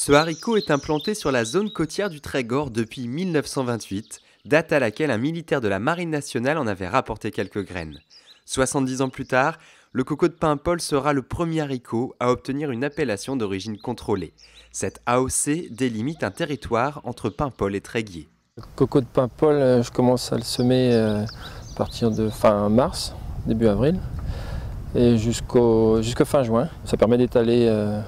Ce haricot est implanté sur la zone côtière du Trégor depuis 1928, date à laquelle un militaire de la Marine nationale en avait rapporté quelques graines. 70 ans plus tard, le coco de Paimpol sera le premier haricot à obtenir une appellation d'origine contrôlée. Cette AOC délimite un territoire entre Paimpol et Tréguier. Le coco de Paimpol, je commence à le semer à partir de fin mars, début avril, et jusqu'au fin juin. Ça permet d'étaler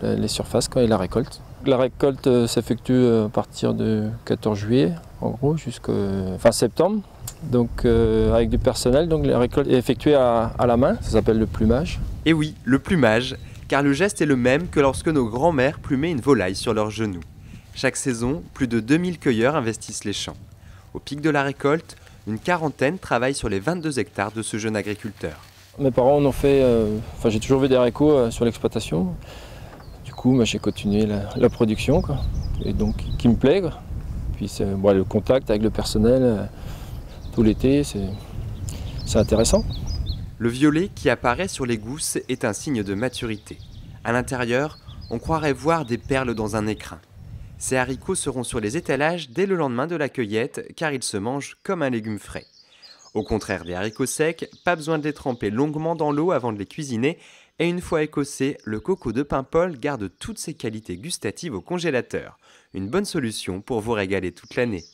les surfaces et la récolte. La récolte s'effectue à partir de 14 juillet, en gros, jusqu'à fin septembre. Donc avec du personnel, donc la récolte est effectuée à la main, ça s'appelle le plumage. Et oui, le plumage, car le geste est le même que lorsque nos grands-mères plumaient une volaille sur leurs genoux. Chaque saison, plus de 2000 cueilleurs investissent les champs. Au pic de la récolte, une quarantaine travaillent sur les 22 hectares de ce jeune agriculteur. Mes parents en ont fait, j'ai toujours vu des haricots sur l'exploitation. Du coup, j'ai continué la production, quoi. Et donc qui me plaît, quoi. Puis le contact avec le personnel tout l'été, c'est intéressant. Le violet qui apparaît sur les gousses est un signe de maturité. À l'intérieur, on croirait voir des perles dans un écrin. Ces haricots seront sur les étalages dès le lendemain de la cueillette car ils se mangent comme un légume frais. Au contraire des haricots secs, pas besoin de les tremper longuement dans l'eau avant de les cuisiner et une fois écossé, le coco de Paimpol garde toutes ses qualités gustatives au congélateur. Une bonne solution pour vous régaler toute l'année.